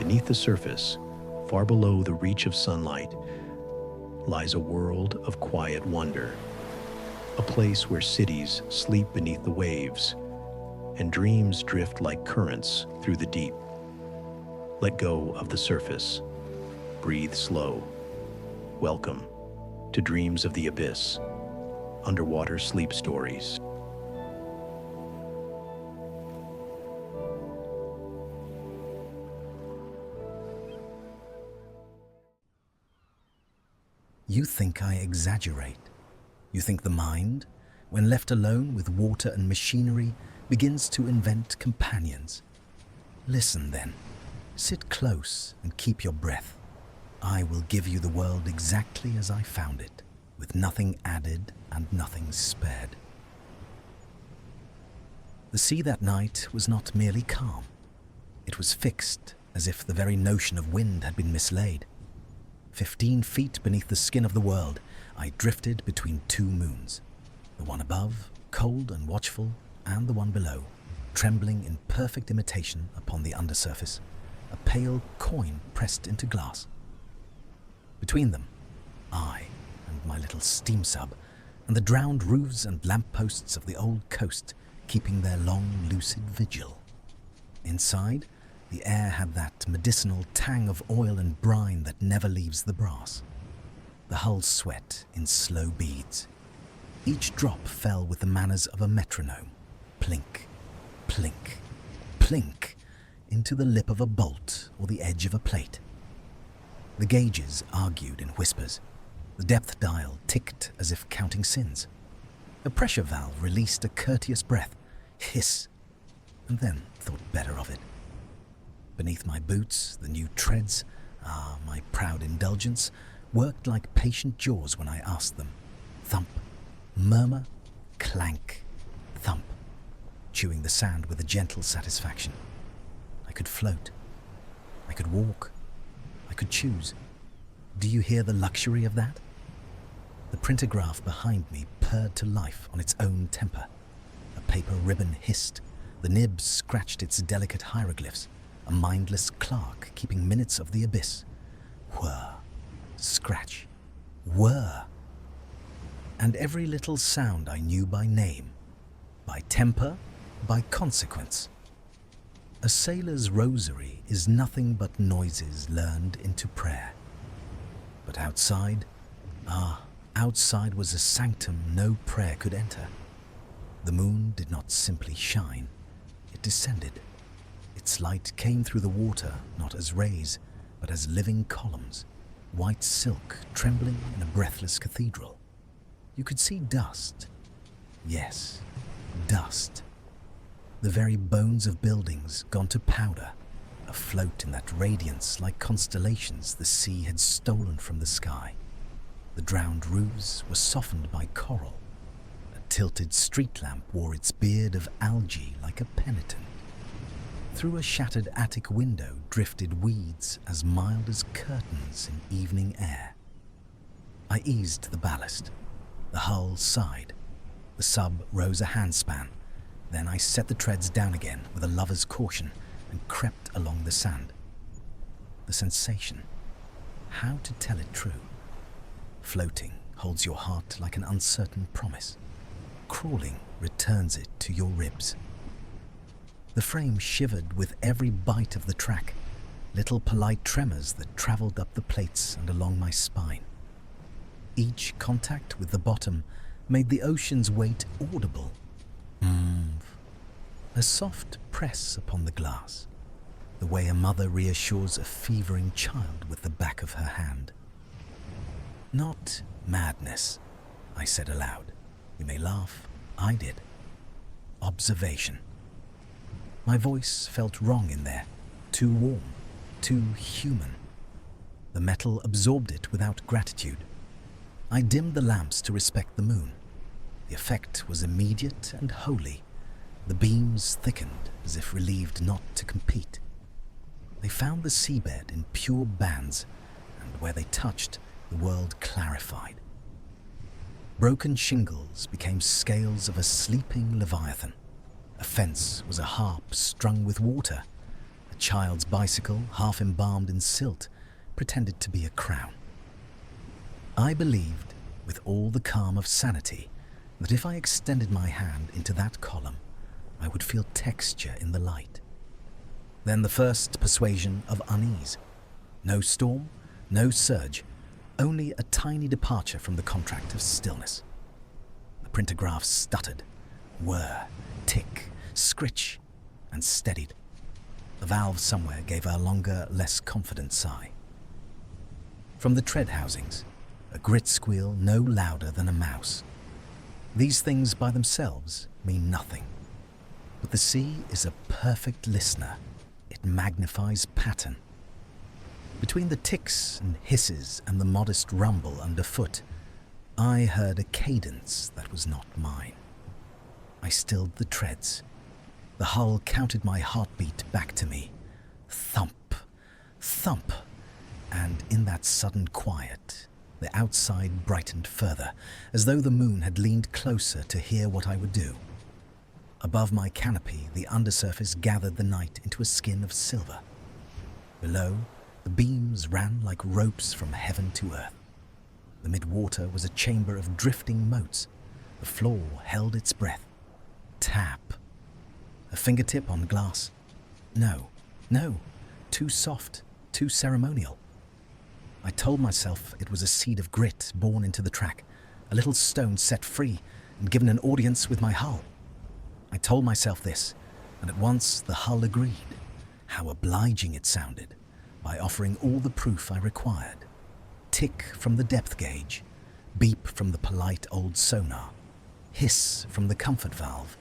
Beneath the surface, far below the reach of sunlight, lies a world of quiet wonder. A place where cities sleep beneath the waves and dreams drift like currents through the deep. Let go of the surface. Breathe slow. Welcome to Dreams of the Abyss, underwater sleep stories. You think I exaggerate. You think the mind, when left alone with water and machinery, begins to invent companions. Listen then. Sit close and keep your breath. I will give you the world exactly as I found it, with nothing added and nothing spared. The sea that night was not merely calm. It was fixed, as if the very notion of wind had been mislaid. 15 feet beneath the skin of the world, I drifted between two moons. The one above, cold and watchful, and the one below, trembling in perfect imitation upon the undersurface, a pale coin pressed into glass. Between them, I and my little steam sub, and the drowned roofs and lampposts of the old coast keeping their long, lucid vigil. Inside, the air had that medicinal tang of oil and brine that never leaves the brass. The hull sweat in slow beads. Each drop fell with the manners of a metronome. Plink, plink, plink, into the lip of a bolt or the edge of a plate. The gauges argued in whispers. The depth dial ticked as if counting sins. A pressure valve released a courteous breath, hiss, and then thought better of it. Beneath my boots, the new treads, my proud indulgence, worked like patient jaws when I asked them. Thump, murmur, clank, thump, chewing the sand with a gentle satisfaction. I could float. I could walk. I could choose. Do you hear the luxury of that? The printograph behind me purred to life on its own temper. A paper ribbon hissed. The nib scratched its delicate hieroglyphs. A mindless clerk keeping minutes of the abyss. Whir, scratch, whir. And every little sound I knew by name, by temper, by consequence. A sailor's rosary is nothing but noises learned into prayer. But outside, outside was a sanctum no prayer could enter. The moon did not simply shine, it descended. Its light came through the water not as rays, but as living columns, white silk trembling in a breathless cathedral. You could see dust. Yes, dust. The very bones of buildings gone to powder, afloat in that radiance like constellations the sea had stolen from the sky. The drowned roofs were softened by coral. A tilted street lamp wore its beard of algae like a penitent. Through a shattered attic window drifted weeds as mild as curtains in evening air. I eased the ballast. The hull sighed. The sub rose a handspan. Then I set the treads down again with a lover's caution and crept along the sand. The sensation. How to tell it true? Floating holds your heart like an uncertain promise. Crawling returns it to your ribs. The frame shivered with every bite of the track, little polite tremors that travelled up the plates and along my spine. Each contact with the bottom made the ocean's weight audible. A soft press upon the glass, the way a mother reassures a fevering child with the back of her hand. Not madness, I said aloud. You may laugh, I did. Observation. My voice felt wrong in there, too warm, too human. The metal absorbed it without gratitude. I dimmed the lamps to respect the moon. The effect was immediate and holy. The beams thickened as if relieved not to compete. They found the seabed in pure bands, and where they touched, the world clarified. Broken shingles became scales of a sleeping leviathan. A fence was a harp strung with water. A child's bicycle, half embalmed in silt, pretended to be a crown. I believed, with all the calm of sanity, that if I extended my hand into that column, I would feel texture in the light. Then the first persuasion of unease. No storm, no surge, only a tiny departure from the contract of stillness. The printergraph stuttered, whir, tick, scritch, and steadied. The valve somewhere gave a longer, less confident sigh. From the tread housings, a grit squeal no louder than a mouse. These things by themselves mean nothing. But the sea is a perfect listener. It magnifies pattern. Between the ticks and hisses and the modest rumble underfoot, I heard a cadence that was not mine. I stilled the treads. The hull counted my heartbeat back to me. Thump, thump, and in that sudden quiet, the outside brightened further, as though the moon had leaned closer to hear what I would do. Above my canopy, the undersurface gathered the night into a skin of silver. Below, the beams ran like ropes from heaven to earth. The mid-water was a chamber of drifting motes. The floor held its breath. Tap. A fingertip on glass. No, too soft, too ceremonial. I told myself it was a seed of grit born into the track, a little stone set free and given an audience with my hull. I told myself this, and at once the hull agreed. How obliging it sounded, by offering all the proof I required. Tick from the depth gauge, beep from the polite old sonar, hiss from the comfort valve,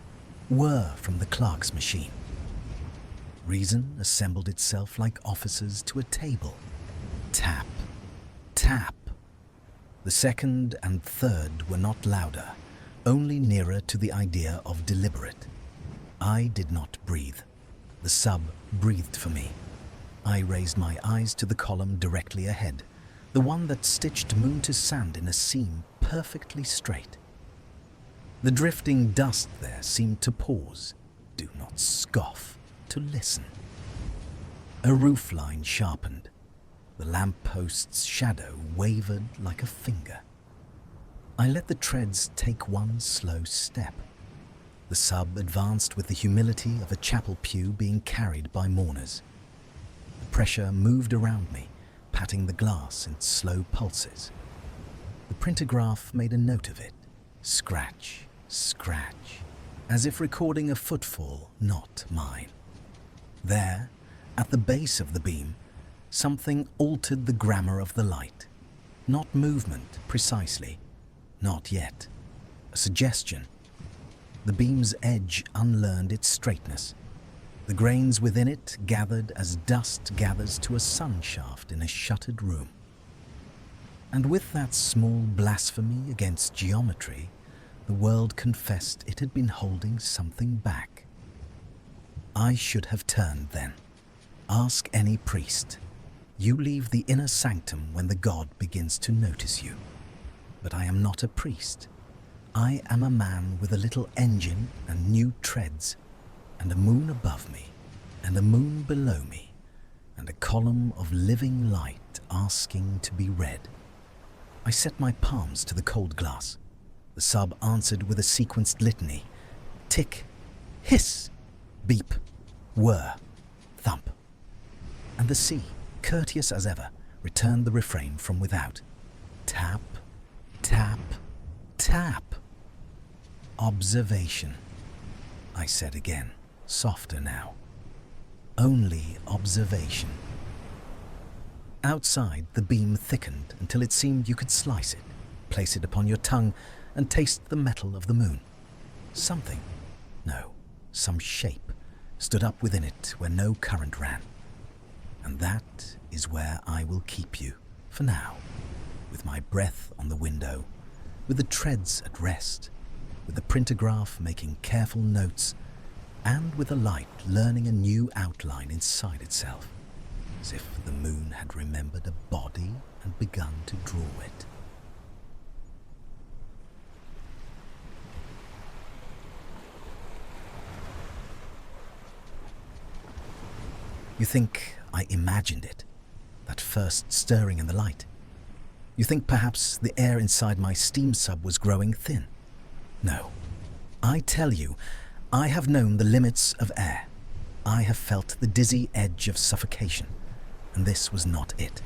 whir from the Clark's machine. Reason assembled itself like officers to a table. Tap, tap. The second and third were not louder, only nearer to the idea of deliberate. I did not breathe. The sub breathed for me. I raised my eyes to the column directly ahead, the one that stitched moon to sand in a seam perfectly straight. The drifting dust there seemed to pause, do not scoff, to listen. A roofline sharpened. The lampost's shadow wavered like a finger. I let the treads take one slow step. The sub advanced with the humility of a chapel pew being carried by mourners. The pressure moved around me, patting the glass in slow pulses. The printergraph made a note of it. Scratch, scratch, as if recording a footfall not mine. There, at the base of the beam, something altered the grammar of the light. Not movement, precisely. Not yet. A suggestion. The beam's edge unlearned its straightness. The grains within it gathered as dust gathers to a sun shaft in a shuttered room. And with that small blasphemy against geometry, the world confessed it had been holding something back. I should have turned then. Ask any priest. You leave the inner sanctum when the god begins to notice you. But I am not a priest. I am a man with a little engine and new treads, and a moon above me, and a moon below me, and a column of living light asking to be read. I set my palms to the cold glass. The sub answered with a sequenced litany. Tick, hiss, beep, whir, thump. And the sea, courteous as ever, returned the refrain from without. Tap, tap, tap. Observation, I said again, softer now. Only observation. Outside, the beam thickened until it seemed you could slice it, place it upon your tongue, and taste the metal of the moon. Something, no, some shape, stood up within it where no current ran. And that is where I will keep you, for now, with my breath on the window, with the treads at rest, with the printergraph making careful notes, and with the light learning a new outline inside itself, as if the moon had remembered a body and begun to draw it. You think I imagined it, that first stirring in the light. You think perhaps the air inside my steam sub was growing thin. No. I tell you, I have known the limits of air. I have felt the dizzy edge of suffocation, and this was not it.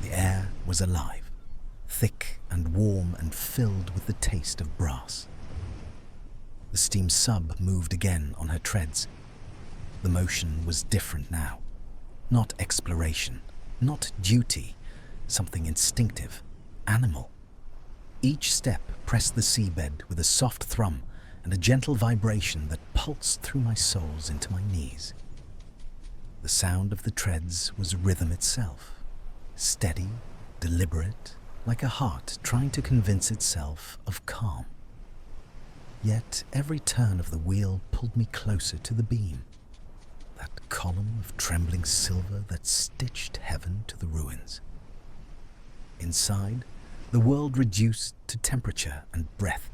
The air was alive, thick and warm and filled with the taste of brass. The steam sub moved again on her treads. The motion was different now. Not exploration, not duty, something instinctive, animal. Each step pressed the seabed with a soft thrum and a gentle vibration that pulsed through my soles into my knees. The sound of the treads was rhythm itself, steady, deliberate, like a heart trying to convince itself of calm. Yet every turn of the wheel pulled me closer to the beam, that column of trembling silver that stitched heaven to the ruins. Inside, the world reduced to temperature and breath.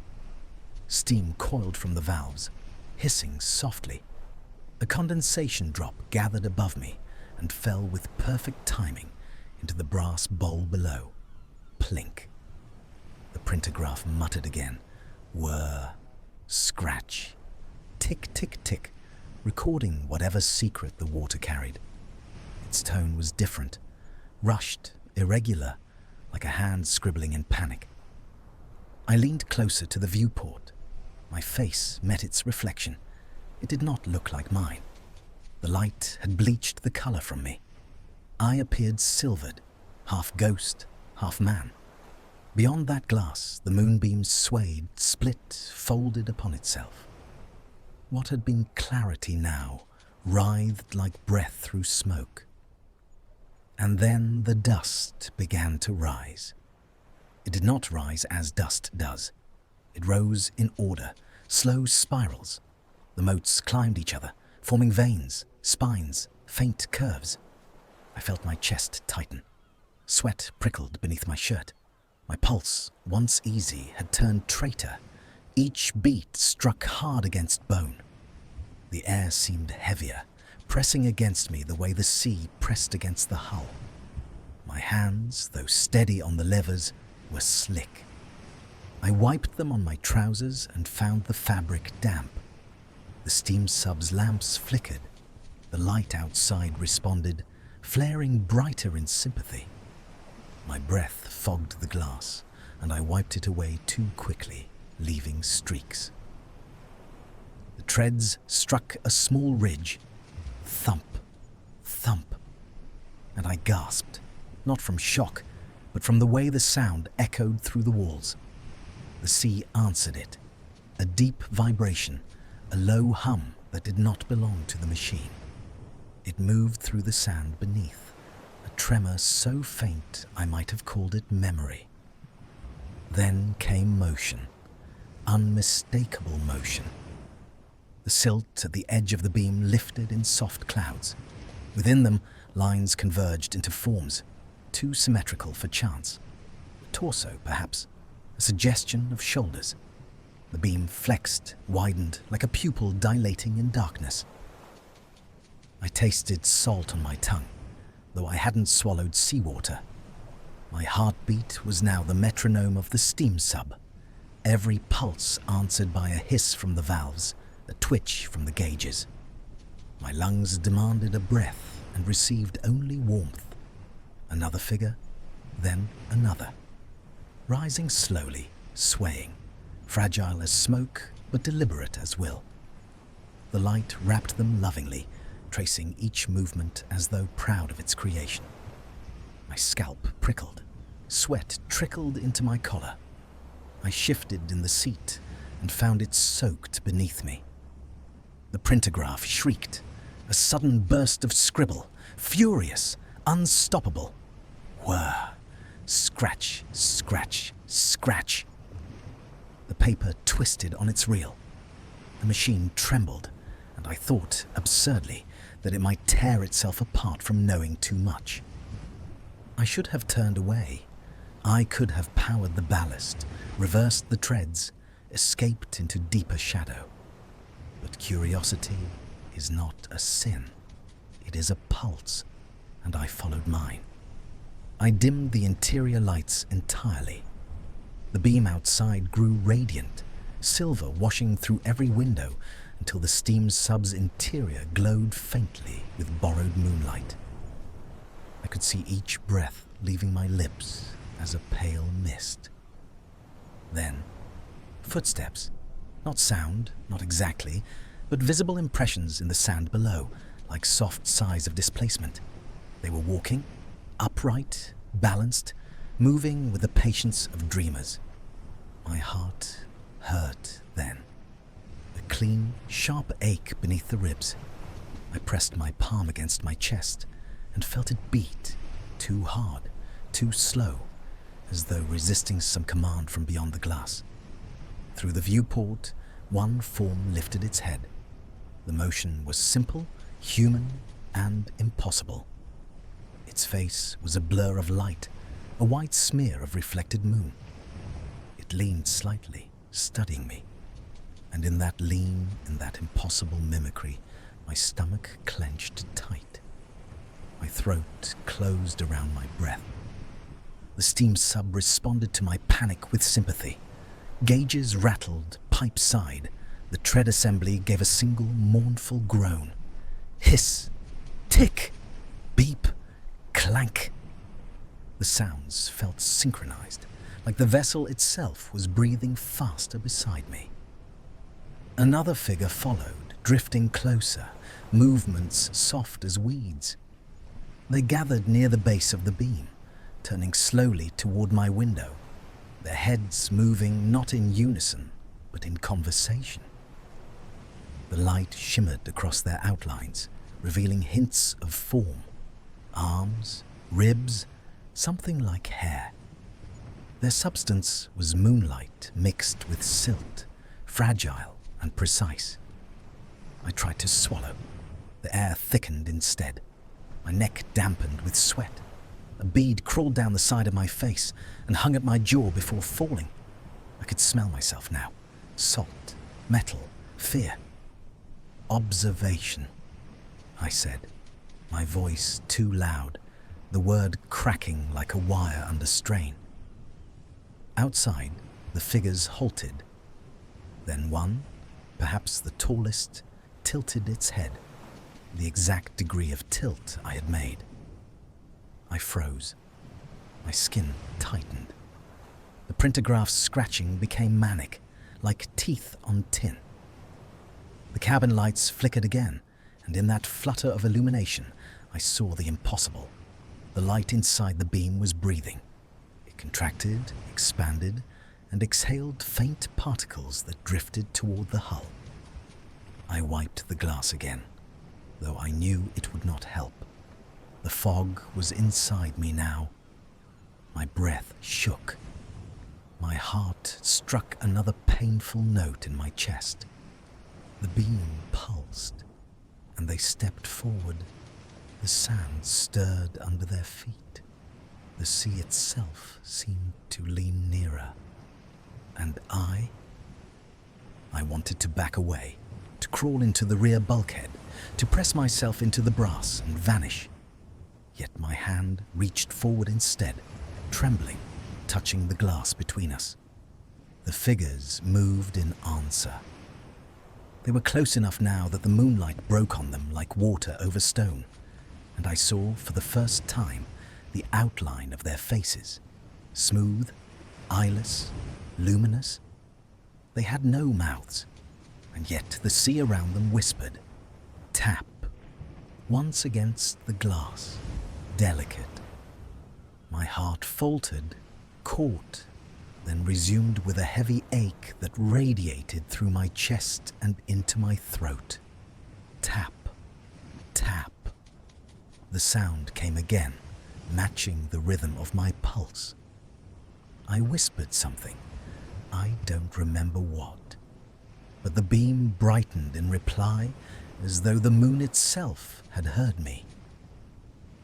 Steam coiled from the valves, hissing softly. A condensation drop gathered above me and fell with perfect timing into the brass bowl below. Plink. The printograph muttered again. Whir. Scratch. Tick, tick, tick, recording whatever secret the water carried. Its tone was different, rushed, irregular, like a hand scribbling in panic. I leaned closer to the viewport. My face met its reflection. It did not look like mine. The light had bleached the color from me. I appeared silvered, half ghost, half man. Beyond that glass, the moonbeams swayed, split, folded upon itself. What had been clarity now writhed like breath through smoke. And then the dust began to rise. It did not rise as dust does. It rose in order, slow spirals. The motes climbed each other, forming veins, spines, faint curves. I felt my chest tighten. Sweat prickled beneath my shirt. My pulse, once easy, had turned traitor. Each beat struck hard against bone. The air seemed heavier, pressing against me the way the sea pressed against the hull. My hands, though steady on the levers, were slick. I wiped them on my trousers and found the fabric damp. The steam sub's lamps flickered. The light outside responded, flaring brighter in sympathy. My breath fogged the glass, and I wiped it away too quickly, leaving streaks. The treads struck a small ridge. Thump, thump, and I gasped, not from shock, but from the way the sound echoed through the walls. The sea answered it, a deep vibration, a low hum that did not belong to the machine. It moved through the sand beneath, a tremor so faint I might have called it memory. Then came motion, unmistakable motion. The silt at the edge of the beam lifted in soft clouds. Within them, lines converged into forms, too symmetrical for chance. A torso, perhaps, a suggestion of shoulders. The beam flexed, widened, like a pupil dilating in darkness. I tasted salt on my tongue, though I hadn't swallowed seawater. My heartbeat was now the metronome of the steam sub, every pulse answered by a hiss from the valves, a twitch from the gauges. My lungs demanded a breath and received only warmth. Another figure, then another. Rising slowly, swaying, fragile as smoke, but deliberate as will. The light wrapped them lovingly, tracing each movement as though proud of its creation. My scalp prickled. Sweat trickled into my collar. I shifted in the seat and found it soaked beneath me. The printograph shrieked, a sudden burst of scribble, furious, unstoppable. Whir, scratch, scratch, scratch. The paper twisted on its reel. The machine trembled, and I thought, absurdly, that it might tear itself apart from knowing too much. I should have turned away. I could have powered the ballast, reversed the treads, escaped into deeper shadow. But curiosity is not a sin. It It is a pulse, and I followed mine. I dimmed the interior lights entirely. The beam outside grew radiant, silver washing through every window until the steam sub's interior glowed faintly with borrowed moonlight. I could see each breath leaving my lips as a pale mist. Then, footsteps. Not sound, not exactly, but visible impressions in the sand below, like soft sighs of displacement. They were walking, upright, balanced, moving with the patience of dreamers. My heart hurt then. A clean, sharp ache beneath the ribs. I pressed my palm against my chest and felt it beat, too hard, too slow, as though resisting some command from beyond the glass. Through the viewport, one form lifted its head. The motion was simple, human, and impossible. Its face was a blur of light, a white smear of reflected moon. It leaned slightly, studying me, and in that lean, in that impossible mimicry, my stomach clenched tight. My throat closed around my breath. The steam sub responded to my panic with sympathy. Gauges rattled, pipes sighed. The tread assembly gave a single mournful groan. Hiss, tick, beep, clank. The sounds felt synchronized, like the vessel itself was breathing faster beside me. Another figure followed, drifting closer, movements soft as weeds. They gathered near the base of the beam, turning slowly toward my window, their heads moving not in unison, but in conversation. The light shimmered across their outlines, revealing hints of form. Arms, ribs, something like hair. Their substance was moonlight mixed with silt, fragile and precise. I tried to swallow. The air thickened instead. My neck dampened with sweat. A bead crawled down the side of my face and hung at my jaw before falling. I could smell myself now. Salt, metal, fear. Observation, I said, my voice too loud, the word cracking like a wire under strain. Outside, the figures halted. Then one, perhaps the tallest, tilted its head, the exact degree of tilt I had made. I froze. My skin tightened. The printograph's scratching became manic, like teeth on tin. The cabin lights flickered again, and in that flutter of illumination, I saw the impossible. The light inside the beam was breathing. It contracted, expanded, and exhaled faint particles that drifted toward the hull. I wiped the glass again, though I knew it would not help. The fog was inside me now. My breath shook. My heart struck another painful note in my chest. The beam pulsed, and they stepped forward. The sand stirred under their feet. The sea itself seemed to lean nearer. And I wanted to back away, to crawl into the rear bulkhead, to press myself into the brass and vanish. Yet my hand reached forward instead, trembling, touching the glass between us. The figures moved in answer. They were close enough now that the moonlight broke on them like water over stone, and I saw for the first time the outline of their faces, smooth, eyeless, luminous. They had no mouths, and yet the sea around them whispered, tap, once against the glass, delicate. My heart faltered, caught, then resumed with a heavy ache that radiated through my chest and into my throat. Tap, tap. The sound came again, matching the rhythm of my pulse. I whispered something. I don't remember what. But the beam brightened in reply, as though the moon itself had heard me.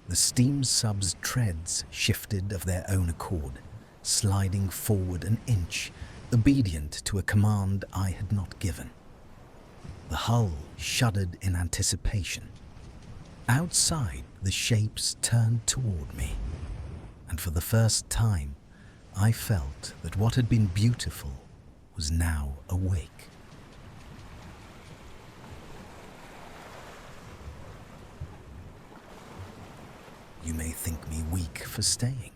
The steam sub's treads shifted of their own accord, sliding forward an inch, obedient to a command I had not given. The hull shuddered in anticipation. Outside, the shapes turned toward me, and for the first time, I felt that what had been beautiful was now awake. You may think me weak for staying,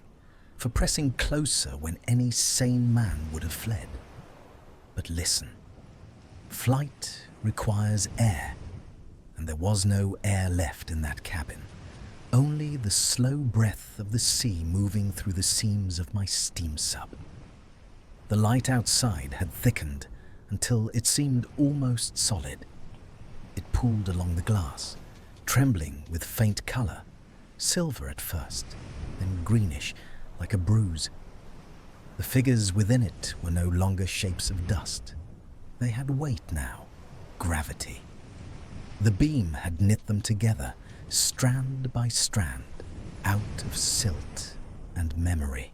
for pressing closer when any sane man would have fled. But listen, flight requires air, and there was no air left in that cabin, only the slow breath of the sea moving through the seams of my steam sub. The light outside had thickened until it seemed almost solid. It pooled along the glass, trembling with faint color, silver at first, then greenish, like a bruise. The figures within it were no longer shapes of dust. They had weight now, gravity. The beam had knit them together, strand by strand, out of silt and memory.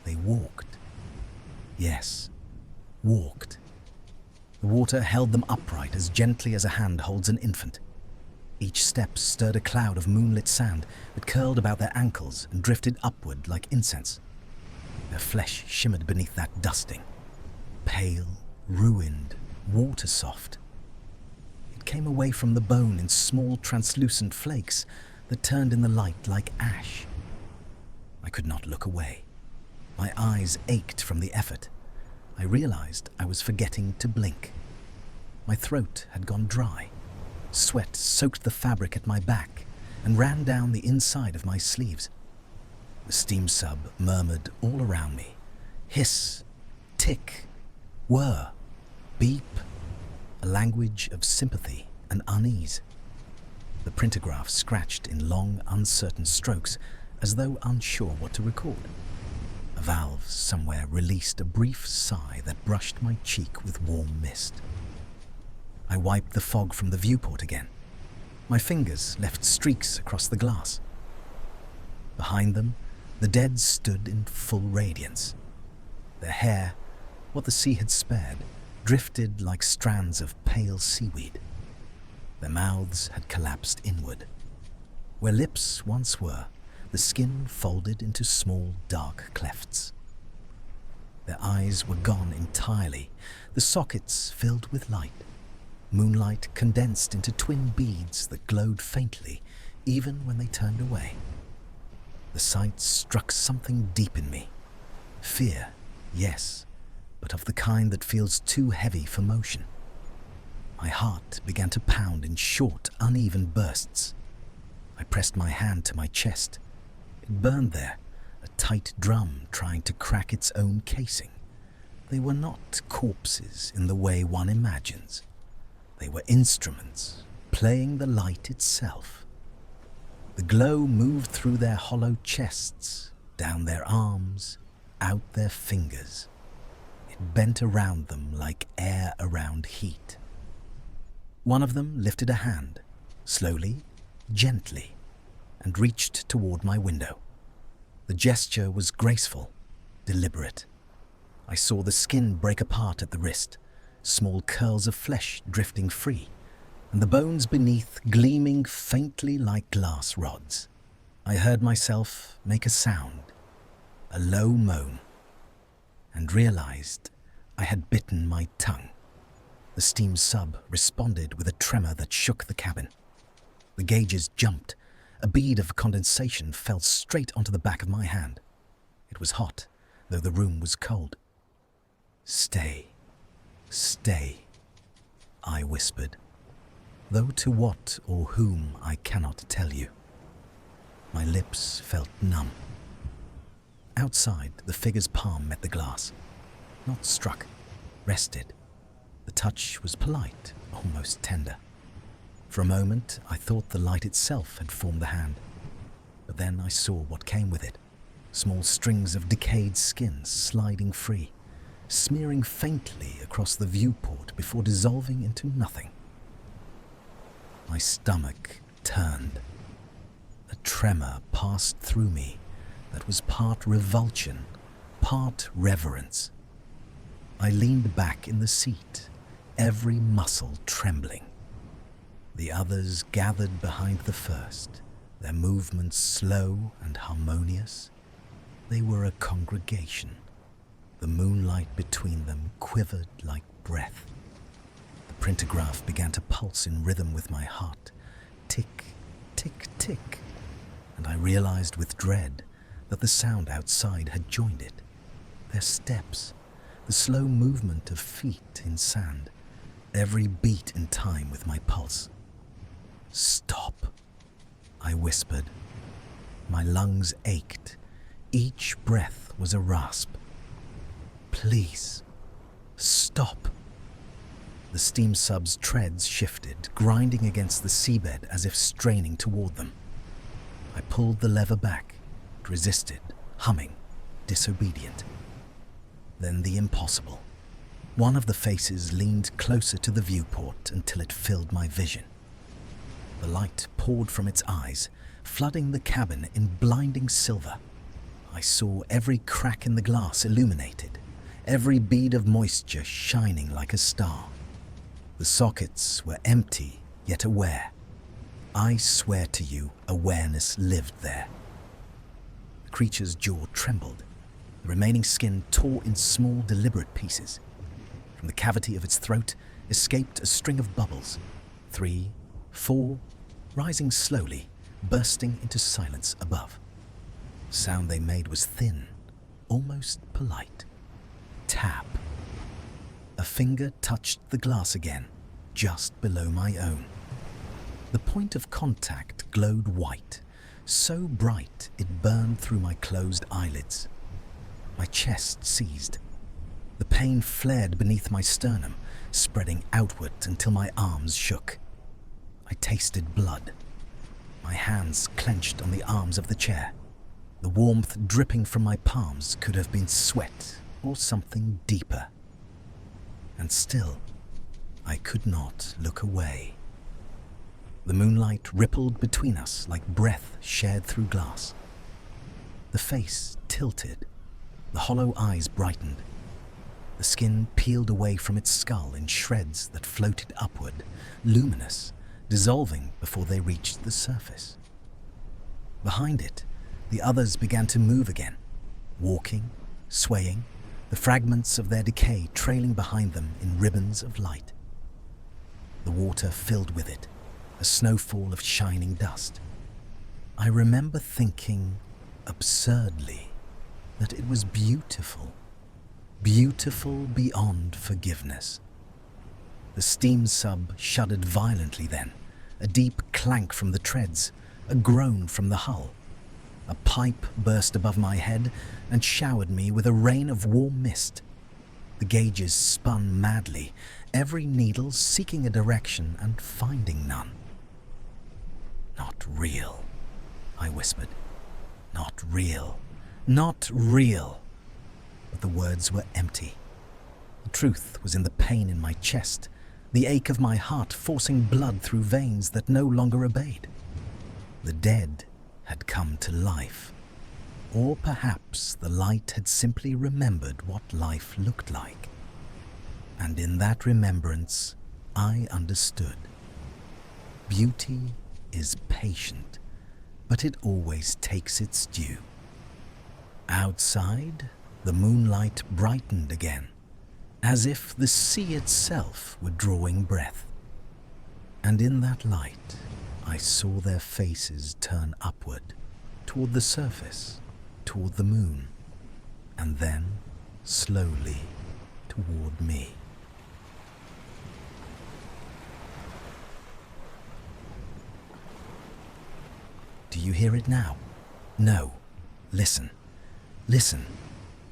They walked. Yes, walked. The water held them upright as gently as a hand holds an infant. Each step stirred a cloud of moonlit sand that curled about their ankles and drifted upward like incense. Their flesh shimmered beneath that dusting, pale, ruined, water-soft. It came away from the bone in small translucent flakes that turned in the light like ash. I could not look away. My eyes ached from the effort. I realized I was forgetting to blink. My throat had gone dry. Sweat soaked the fabric at my back and ran down the inside of my sleeves. The steam sub murmured all around me. Hiss, tick, whir, beep, a language of sympathy and unease. The printograph scratched in long, uncertain strokes as though unsure what to record. A valve somewhere released a brief sigh that brushed my cheek with warm mist. I wiped the fog from the viewport again. My fingers left streaks across the glass. Behind them, the dead stood in full radiance. Their hair, what the sea had spared, drifted like strands of pale seaweed. Their mouths had collapsed inward. Where lips once were, the skin folded into small, dark clefts. Their eyes were gone entirely, the sockets filled with light. Moonlight condensed into twin beads that glowed faintly, even when they turned away. The sight struck something deep in me. Fear, yes, but of the kind that feels too heavy for motion. My heart began to pound in short, uneven bursts. I pressed my hand to my chest. It burned there, a tight drum trying to crack its own casing. They were not corpses in the way one imagines. They were instruments, playing the light itself. The glow moved through their hollow chests, down their arms, out their fingers. It bent around them like air around heat. One of them lifted a hand, slowly, gently, and reached toward my window. The gesture was graceful, deliberate. I saw the skin break apart at the wrist, small curls of flesh drifting free, and the bones beneath gleaming faintly like glass rods. I heard myself make a sound, a low moan, and realized I had bitten my tongue. The steam sub responded with a tremor that shook the cabin. The gauges jumped. A bead of condensation fell straight onto the back of my hand. It was hot, though the room was cold. "Stay, stay," I whispered, though to what or whom I cannot tell you. My lips felt numb. Outside, the figure's palm met the glass. Not struck, rested. The touch was polite, almost tender. For a moment, I thought the light itself had formed the hand. But then I saw what came with it. Small strings of decayed skin sliding free, smearing faintly across the viewport before dissolving into nothing. My stomach turned. A tremor passed through me that was part revulsion, part reverence. I leaned back in the seat, every muscle trembling. The others gathered behind the first, their movements slow and harmonious. They were a congregation. The moonlight between them quivered like breath. The printergraph began to pulse in rhythm with my heart. Tick, tick, tick. And I realized with dread that the sound outside had joined it. Their steps, the slow movement of feet in sand, every beat in time with my pulse. "Stop," I whispered. My lungs ached. Each breath was a rasp. "Please, stop." The steam sub's treads shifted, grinding against the seabed as if straining toward them. I pulled the lever back, resisted, humming, disobedient. Then the impossible. One of the faces leaned closer to the viewport until it filled my vision. The light poured from its eyes, flooding the cabin in blinding silver. I saw every crack in the glass illuminated, every bead of moisture shining like a star. The sockets were empty, yet aware. I swear to you, awareness lived there. The creature's jaw trembled. The remaining skin tore in small, deliberate pieces. From the cavity of its throat escaped a string of bubbles. 3, 4, rising slowly, bursting into silence above. The sound they made was thin, almost polite. Tap. A finger touched the glass again, just below my own. The point of contact glowed white, so bright it burned through my closed eyelids. My chest seized. The pain flared beneath my sternum, spreading outward until my arms shook. I tasted blood. My hands clenched on the arms of the chair. The warmth dripping from my palms could have been sweat or something deeper. And still, I could not look away. The moonlight rippled between us like breath shared through glass. The face tilted. The hollow eyes brightened. The skin peeled away from its skull in shreds that floated upward, luminous, dissolving before they reached the surface. Behind it, the others began to move again, walking, swaying, the fragments of their decay trailing behind them in ribbons of light. The water filled with it, a snowfall of shining dust. I remember thinking, absurdly, that it was beautiful, beautiful beyond forgiveness. The steam sub shuddered violently then, a deep clank from the treads, a groan from the hull. A pipe burst above my head and showered me with a rain of warm mist. The gauges spun madly, every needle seeking a direction and finding none. "Not real," I whispered. "Not real. Not real." But the words were empty. The truth was in the pain in my chest, the ache of my heart forcing blood through veins that no longer obeyed. The dead had come to life. Or perhaps the light had simply remembered what life looked like. And in that remembrance, I understood. Beauty is patient, but it always takes its due. Outside, the moonlight brightened again, as if the sea itself were drawing breath. And in that light, I saw their faces turn upward, toward the surface, toward the moon, and then, slowly, toward me. Do you hear it now? No. Listen. Listen.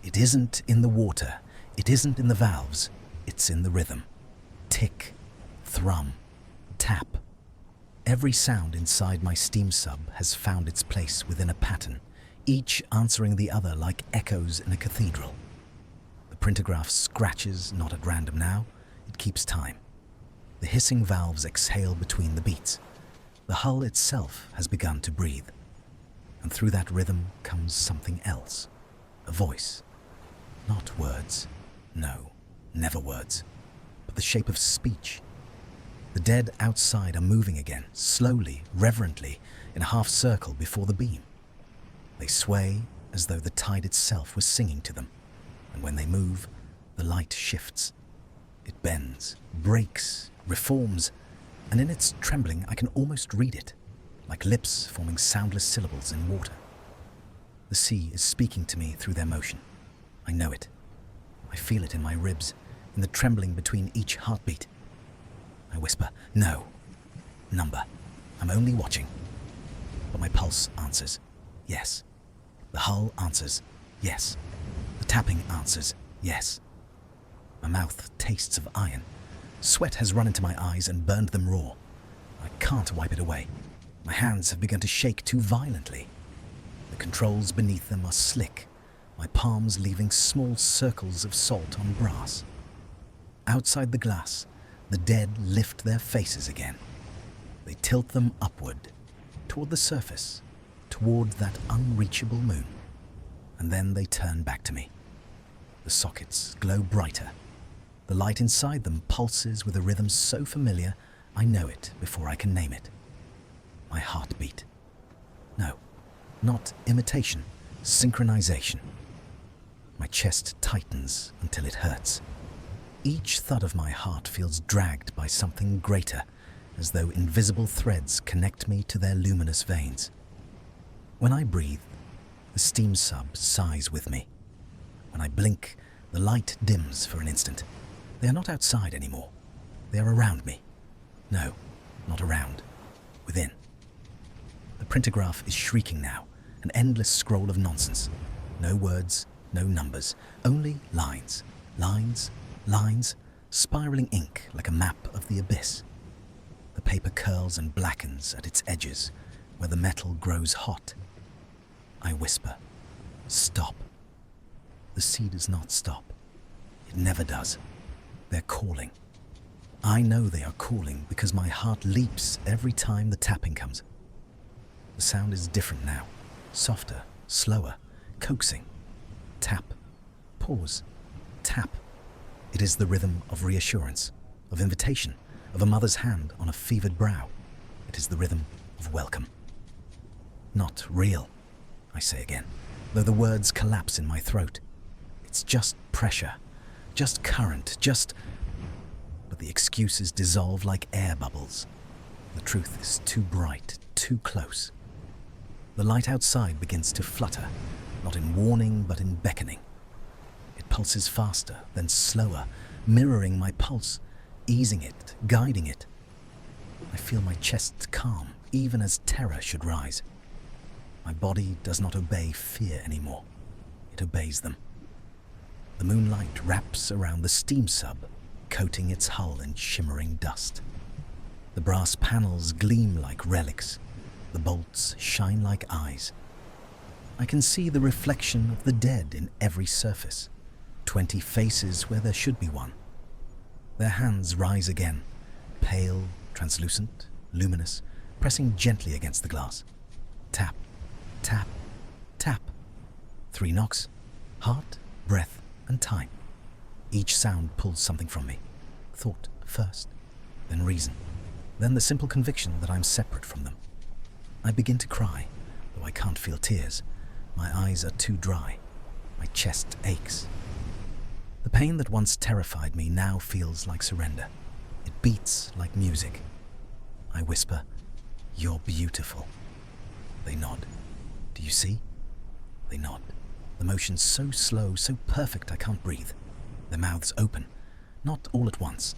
It isn't in the water. It isn't in the valves. It's in the rhythm. Tick, thrum, tap. Every sound inside my steam sub has found its place within a pattern, each answering the other like echoes in a cathedral. The printergraph scratches not at random now. It keeps time. The hissing valves exhale between the beats. The hull itself has begun to breathe. And through that rhythm comes something else. A voice. Not words. No, never words. But the shape of speech. The dead outside are moving again, slowly, reverently, in a half circle before the beam. They sway as though the tide itself was singing to them, and when they move, the light shifts. It bends, breaks, reforms, and in its trembling I can almost read it, like lips forming soundless syllables in water. The sea is speaking to me through their motion. I know it. I feel it in my ribs, in the trembling between each heartbeat. I whisper, no. Number. I'm only watching. But my pulse answers, yes. The hull answers, yes. The tapping answers, yes. My mouth tastes of iron. Sweat has run into my eyes and burned them raw. I can't wipe it away. My hands have begun to shake too violently. The controls beneath them are slick, my palms leaving small circles of salt on brass. Outside the glass, the dead lift their faces again. They tilt them upward, toward the surface, toward that unreachable moon. And then they turn back to me. The sockets glow brighter. The light inside them pulses with a rhythm so familiar, I know it before I can name it. My heartbeat. No, not imitation, synchronization. My chest tightens until it hurts. Each thud of my heart feels dragged by something greater, as though invisible threads connect me to their luminous veins. When I breathe, the steam sub sighs with me. When I blink, the light dims for an instant. They are not outside anymore. They are around me. No, not around. Within. The printograph is shrieking now, an endless scroll of nonsense. No words, no numbers, only lines. Lines, lines, spiraling ink like a map of the abyss. The paper curls and blackens at its edges, where the metal grows hot. I whisper, stop. The sea does not stop. It never does. They're calling. I know they are calling because my heart leaps every time the tapping comes. The sound is different now, softer, slower, coaxing. Tap, pause, tap. It is the rhythm of reassurance, of invitation, of a mother's hand on a fevered brow. It is the rhythm of welcome. Not real, I say again, though the words collapse in my throat. It's just pressure, just current, But the excuses dissolve like air bubbles. The truth is too bright, too close. The light outside begins to flutter, not in warning, but in beckoning. It pulses faster, then slower, mirroring my pulse, easing it, guiding it. I feel my chest calm, even as terror should rise. My body does not obey fear anymore. It obeys them. The moonlight wraps around the steam sub, coating its hull in shimmering dust. The brass panels gleam like relics. The bolts shine like eyes. I can see the reflection of the dead in every surface. 20 faces where there should be one. Their hands rise again, pale, translucent, luminous, pressing gently against the glass. Tap, tap, tap. 3 knocks, heart, breath, and time. Each sound pulls something from me. Thought first, then reason, then the simple conviction that I'm separate from them. I begin to cry, though I can't feel tears. My eyes are too dry. My chest aches. The pain that once terrified me now feels like surrender. It beats like music. I whisper, "You're beautiful." They nod. Do you see? They nod. The motion's so slow, so perfect I can't breathe. Their mouths open, not all at once.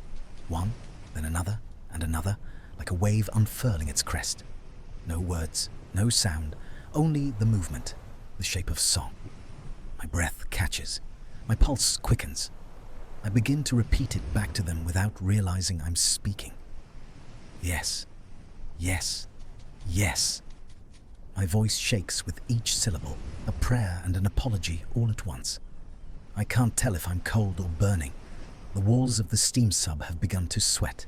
One, then another, and another, like a wave unfurling its crest. No words, no sound, only the movement, the shape of song. My breath catches. My pulse quickens. I begin to repeat it back to them without realizing I'm speaking. Yes, yes, yes. My voice shakes with each syllable, a prayer and an apology all at once. I can't tell if I'm cold or burning. The walls of the steam sub have begun to sweat.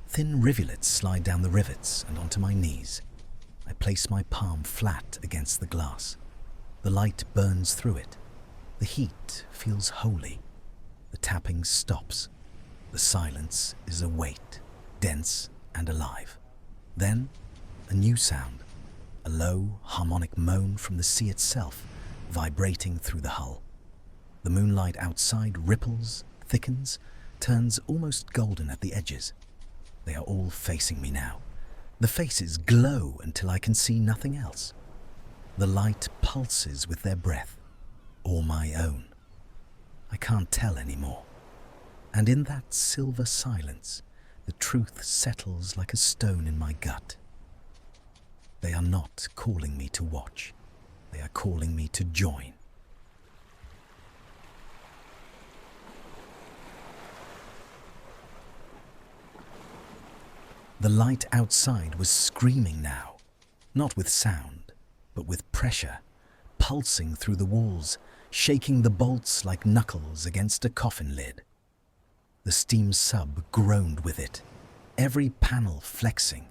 Thin rivulets slide down the rivets and onto my knees. I place my palm flat against the glass. The light burns through it. The heat feels holy. The tapping stops. The silence is a weight. dense and alive. Then, a new sound, a low, harmonic moan from the sea itself, vibrating through the hull. The moonlight outside ripples, thickens, turns almost golden at the edges. They are all facing me now. The faces glow until I can see nothing else. The light pulses with their breath, or my own. I can't tell anymore. And in that silver silence, the truth settles like a stone in my gut. They are not calling me to watch. They are calling me to join. The light outside was screaming now, not with sound, but with pressure, pulsing through the walls, shaking the bolts like knuckles against a coffin lid. The steam sub groaned with it, every panel flexing,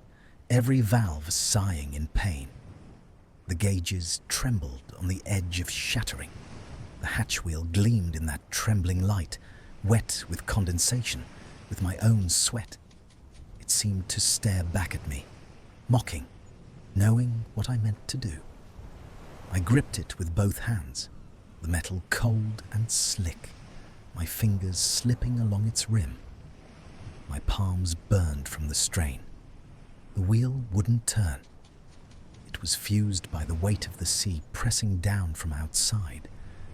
every valve sighing in pain. The gauges trembled on the edge of shattering. The hatch wheel gleamed in that trembling light, wet with condensation, with my own sweat. It seemed to stare back at me, mocking, knowing what I meant to do. I gripped it with both hands, the metal cold and slick, my fingers slipping along its rim. My palms burned from the strain. The wheel wouldn't turn. It was fused by the weight of the sea pressing down from outside,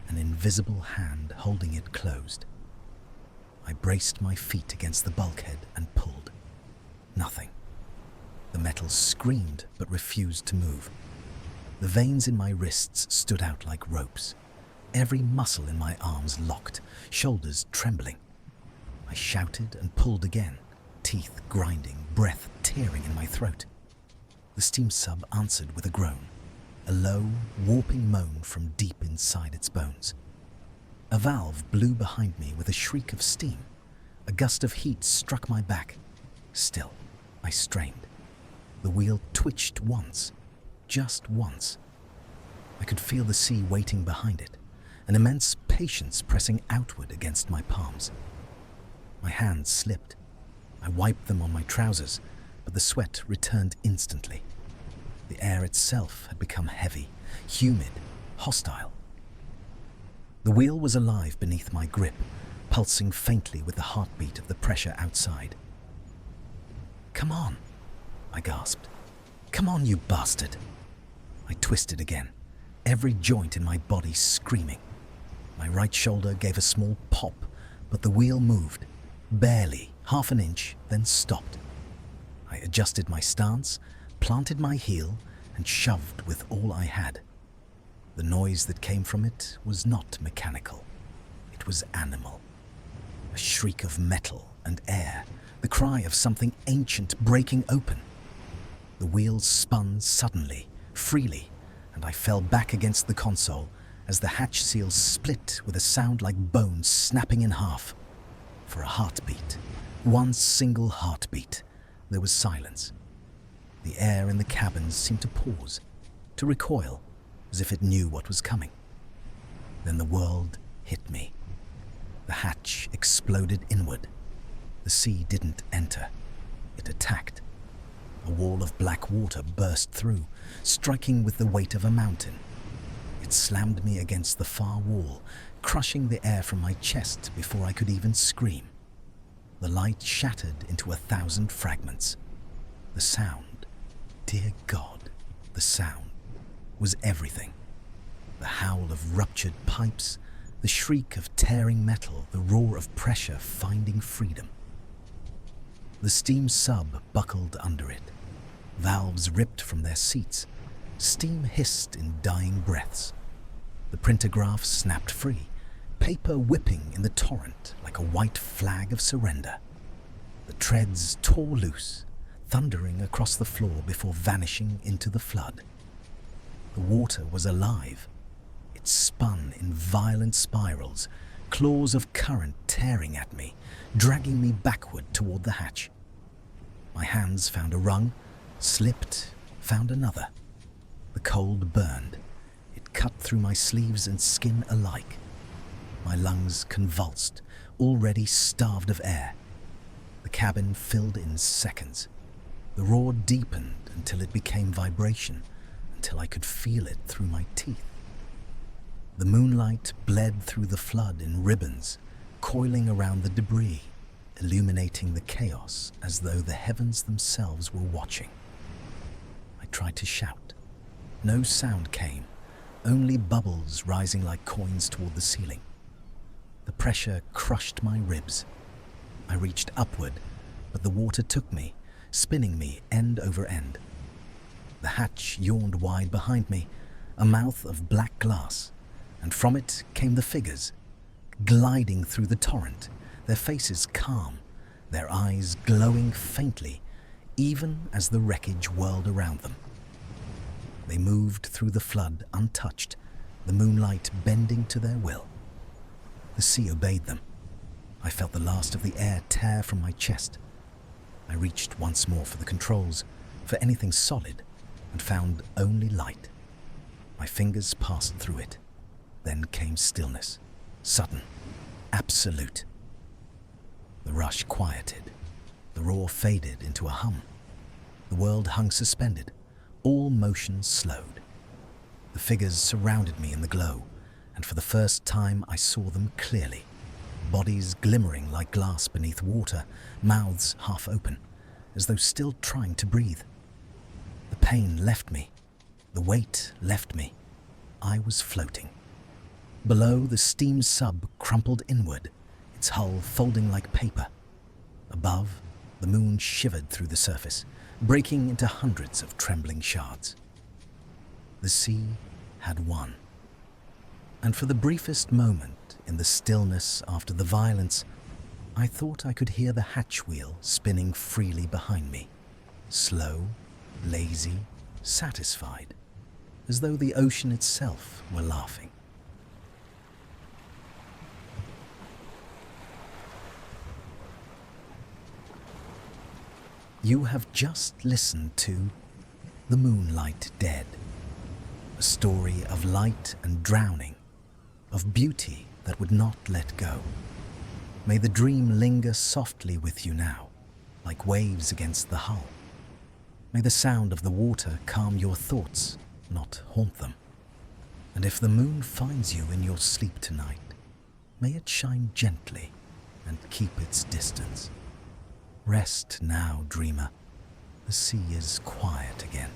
an invisible hand holding it closed. I braced my feet against the bulkhead and pulled. Nothing. The metal screamed but refused to move. The veins in my wrists stood out like ropes. Every muscle in my arms locked, shoulders trembling. I shouted and pulled again, teeth grinding, breath tearing in my throat. The steam sub answered with a groan, a low, warping moan from deep inside its bones. A valve blew behind me with a shriek of steam. A gust of heat struck my back. Still, I strained. The wheel twitched once, just once. I could feel the sea waiting behind it, an immense patience pressing outward against my palms. My hands slipped. I wiped them on my trousers, but the sweat returned instantly. The air itself had become heavy, humid, hostile. The wheel was alive beneath my grip, pulsing faintly with the heartbeat of the pressure outside. "Come on," I gasped. "Come on, you bastard." I twisted again, every joint in my body screaming. My right shoulder gave a small pop, but the wheel moved, barely, half an inch, then stopped. I adjusted my stance, planted my heel, and shoved with all I had. The noise that came from it was not mechanical. It was animal. A shriek of metal and air, the cry of something ancient breaking open. The wheels spun suddenly, freely, and I fell back against the console as the hatch seal split with a sound like bones snapping in half. For a heartbeat, one single heartbeat, there was silence. The air in the cabins seemed to pause, to recoil, as if it knew what was coming. Then the world hit me. The hatch exploded inward. The sea didn't enter. It attacked. A wall of black water burst through, striking with the weight of a mountain. It slammed me against the far wall, crushing the air from my chest before I could even scream. The light shattered into 1,000 fragments. The sound, dear God, the sound, was everything. The howl of ruptured pipes, the shriek of tearing metal, the roar of pressure finding freedom. The steam sub buckled under it. Valves ripped from their seats. Steam hissed in dying breaths. The printergraph snapped free, paper whipping in the torrent like a white flag of surrender. The treads tore loose, thundering across the floor before vanishing into the flood. The water was alive. It spun in violent spirals, claws of current tearing at me, dragging me backward toward the hatch. My hands found a rung, slipped, found another. The cold burned. It cut through my sleeves and skin alike. My lungs convulsed, already starved of air. The cabin filled in seconds. The roar deepened until it became vibration, until I could feel it through my teeth. The moonlight bled through the flood in ribbons, coiling around the debris, illuminating the chaos as though the heavens themselves were watching. I tried to shout. No sound came, only bubbles rising like coins toward the ceiling. The pressure crushed my ribs. I reached upward, but the water took me, spinning me end over end. The hatch yawned wide behind me, a mouth of black glass, and from it came the figures, gliding through the torrent, their faces calm, their eyes glowing faintly, even as the wreckage whirled around them. They moved through the flood untouched, the moonlight bending to their will. The sea obeyed them. I felt the last of the air tear from my chest. I reached once more for the controls, for anything solid, and found only light. My fingers passed through it. Then came stillness, sudden, absolute. The rush quieted. The roar faded into a hum. The world hung suspended, all motion slowed. The figures surrounded me in the glow, and for the first time I saw them clearly. Bodies glimmering like glass beneath water, mouths half open, as though still trying to breathe. The pain left me. The weight left me. I was floating. Below, the steam sub crumpled inward, its hull folding like paper. Above, the moon shivered through the surface, breaking into hundreds of trembling shards. The sea had won. And for the briefest moment, in the stillness after the violence, I thought I could hear the hatch wheel spinning freely behind me, slow, lazy, satisfied, as though the ocean itself were laughing. You have just listened to The Moonlight Dead, a story of light and drowning, of beauty that would not let go. May the dream linger softly with you now, like waves against the hull. May the sound of the water calm your thoughts, not haunt them. And if the moon finds you in your sleep tonight, may it shine gently and keep its distance. Rest now, dreamer. The sea is quiet again.